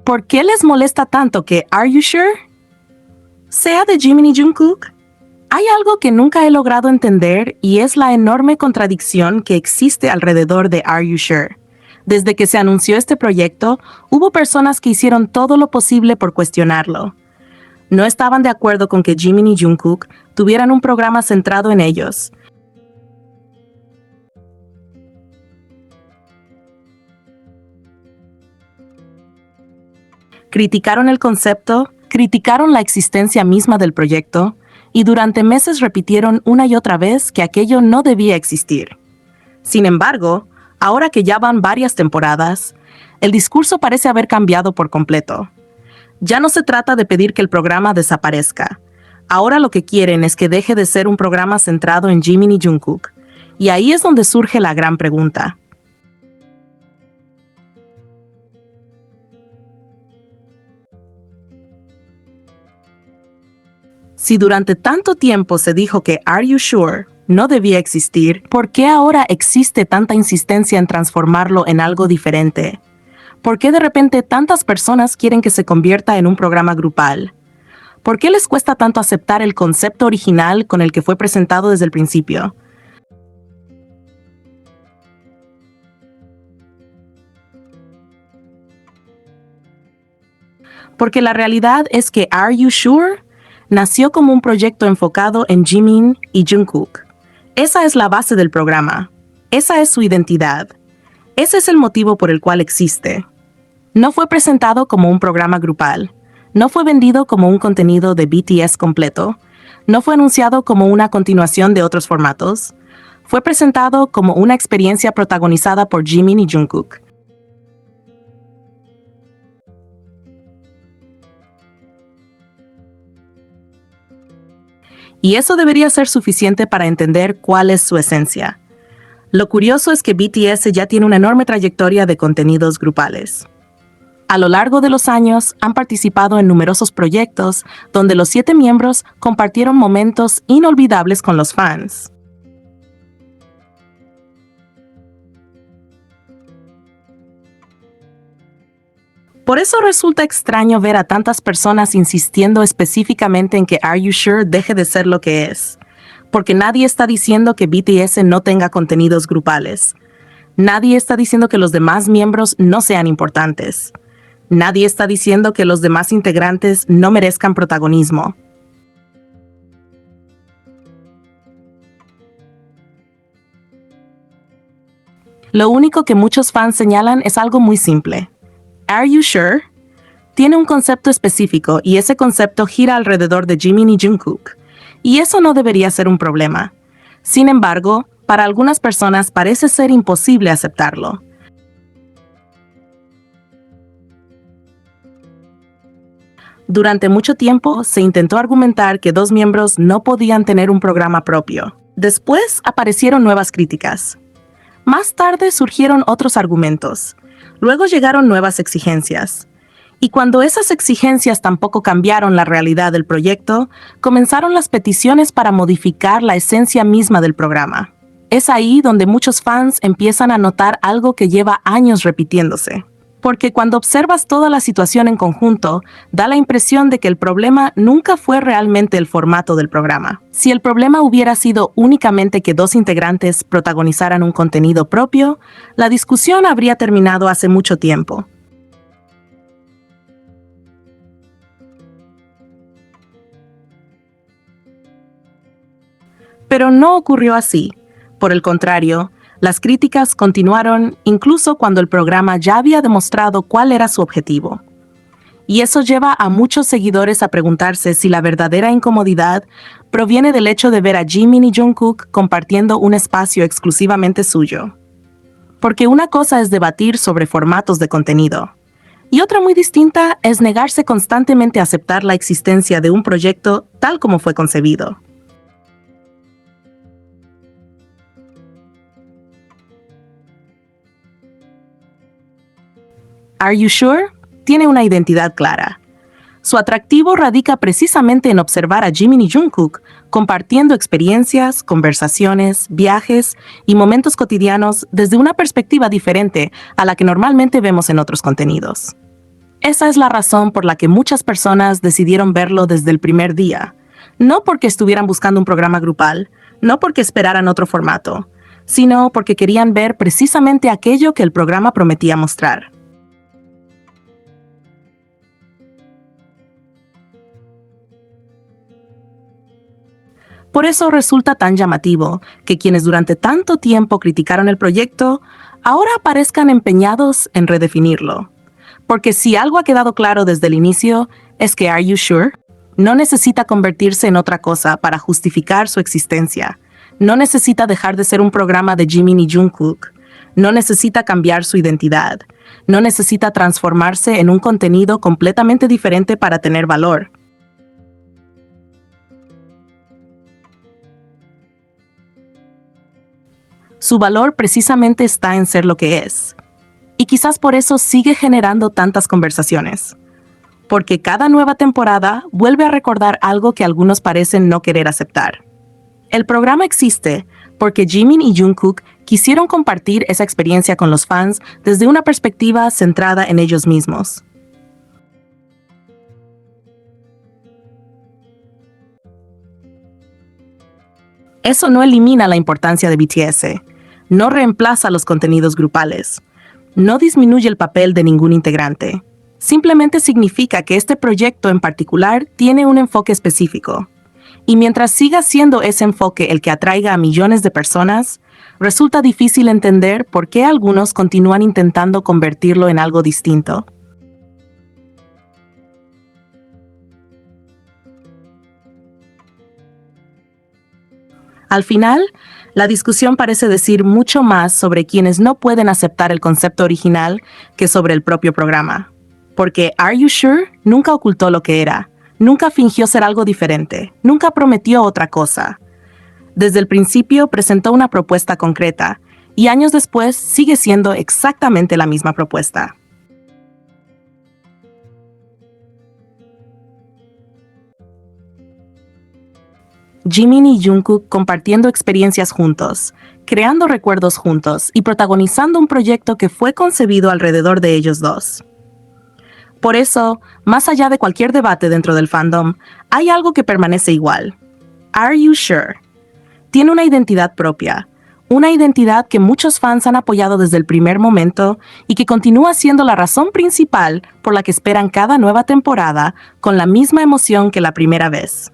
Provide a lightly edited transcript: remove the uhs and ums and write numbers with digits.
¿Por qué les molesta tanto que Are You Sure sea de Jimin y Jungkook? Hay algo que nunca he logrado entender y es la enorme contradicción que existe alrededor de Are You Sure. Desde que se anunció este proyecto, hubo personas que hicieron todo lo posible por cuestionarlo. No estaban de acuerdo con que Jimin y Jungkook tuvieran un programa centrado en ellos. Criticaron el concepto, criticaron la existencia misma del proyecto, y durante meses repitieron una y otra vez que aquello no debía existir. Sin embargo, ahora que ya van varias temporadas, el discurso parece haber cambiado por completo. Ya no se trata de pedir que el programa desaparezca. Ahora lo que quieren es que deje de ser un programa centrado en Jimin y Jungkook. Y ahí es donde surge la gran pregunta. Si durante tanto tiempo se dijo que Are You Sure no debía existir, ¿por qué ahora existe tanta insistencia en transformarlo en algo diferente? ¿Por qué de repente tantas personas quieren que se convierta en un programa grupal? ¿Por qué les cuesta tanto aceptar el concepto original con el que fue presentado desde el principio? Porque la realidad es que Are You Sure nació como un proyecto enfocado en Jimin y Jungkook. Esa es la base del programa. Esa es su identidad. Ese es el motivo por el cual existe. No fue presentado como un programa grupal. No fue vendido como un contenido de BTS completo. No fue anunciado como una continuación de otros formatos. Fue presentado como una experiencia protagonizada por Jimin y Jungkook. Y eso debería ser suficiente para entender cuál es su esencia. Lo curioso es que BTS ya tiene una enorme trayectoria de contenidos grupales. A lo largo de los años han participado en numerosos proyectos donde los 7 miembros compartieron momentos inolvidables con los fans. Por eso resulta extraño ver a tantas personas insistiendo específicamente en que Are You Sure deje de ser lo que es. Porque nadie está diciendo que BTS no tenga contenidos grupales. Nadie está diciendo que los demás miembros no sean importantes. Nadie está diciendo que los demás integrantes no merezcan protagonismo. Lo único que muchos fans señalan es algo muy simple. Are You Sure tiene un concepto específico y ese concepto gira alrededor de Jimin y Jungkook. Y eso no debería ser un problema. Sin embargo, para algunas personas parece ser imposible aceptarlo. Durante mucho tiempo se intentó argumentar que 2 miembros no podían tener un programa propio. Después aparecieron nuevas críticas. Más tarde surgieron otros argumentos. Luego llegaron nuevas exigencias. Y cuando esas exigencias tampoco cambiaron la realidad del proyecto, comenzaron las peticiones para modificar la esencia misma del programa. Es ahí donde muchos fans empiezan a notar algo que lleva años repitiéndose. Porque cuando observas toda la situación en conjunto, da la impresión de que el problema nunca fue realmente el formato del programa. Si el problema hubiera sido únicamente que 2 integrantes protagonizaran un contenido propio, la discusión habría terminado hace mucho tiempo. Pero no ocurrió así. Por el contrario, las críticas continuaron incluso cuando el programa ya había demostrado cuál era su objetivo. Y eso lleva a muchos seguidores a preguntarse si la verdadera incomodidad proviene del hecho de ver a Jimin y Jungkook compartiendo un espacio exclusivamente suyo. Porque una cosa es debatir sobre formatos de contenido, y otra muy distinta es negarse constantemente a aceptar la existencia de un proyecto tal como fue concebido. Are You Sure tiene una identidad clara. Su atractivo radica precisamente en observar a Jimin y Jungkook compartiendo experiencias, conversaciones, viajes y momentos cotidianos desde una perspectiva diferente a la que normalmente vemos en otros contenidos. Esa es la razón por la que muchas personas decidieron verlo desde el primer día. No porque estuvieran buscando un programa grupal, no porque esperaran otro formato, sino porque querían ver precisamente aquello que el programa prometía mostrar. Por eso resulta tan llamativo que quienes durante tanto tiempo criticaron el proyecto, ahora parezcan empeñados en redefinirlo. Porque si algo ha quedado claro desde el inicio, es que Are You Sure? No necesita convertirse en otra cosa para justificar su existencia. No necesita dejar de ser un programa de Jimin y Jungkook. No necesita cambiar su identidad. No necesita transformarse en un contenido completamente diferente para tener valor. Su valor precisamente está en ser lo que es. Y quizás por eso sigue generando tantas conversaciones. Porque cada nueva temporada vuelve a recordar algo que algunos parecen no querer aceptar. El programa existe porque Jimin y Jungkook quisieron compartir esa experiencia con los fans desde una perspectiva centrada en ellos mismos. Eso no elimina la importancia de BTS, no reemplaza los contenidos grupales, no disminuye el papel de ningún integrante. Simplemente significa que este proyecto en particular tiene un enfoque específico. Y mientras siga siendo ese enfoque el que atraiga a millones de personas, resulta difícil entender por qué algunos continúan intentando convertirlo en algo distinto. Al final, la discusión parece decir mucho más sobre quienes no pueden aceptar el concepto original que sobre el propio programa. Porque Are You Sure nunca ocultó lo que era, nunca fingió ser algo diferente, nunca prometió otra cosa. Desde el principio presentó una propuesta concreta y años después sigue siendo exactamente la misma propuesta. Jimin y Jungkook compartiendo experiencias juntos, creando recuerdos juntos y protagonizando un proyecto que fue concebido alrededor de ellos dos. Por eso, más allá de cualquier debate dentro del fandom, hay algo que permanece igual. Are You Sure? Tiene una identidad propia, una identidad que muchos fans han apoyado desde el primer momento y que continúa siendo la razón principal por la que esperan cada nueva temporada con la misma emoción que la primera vez.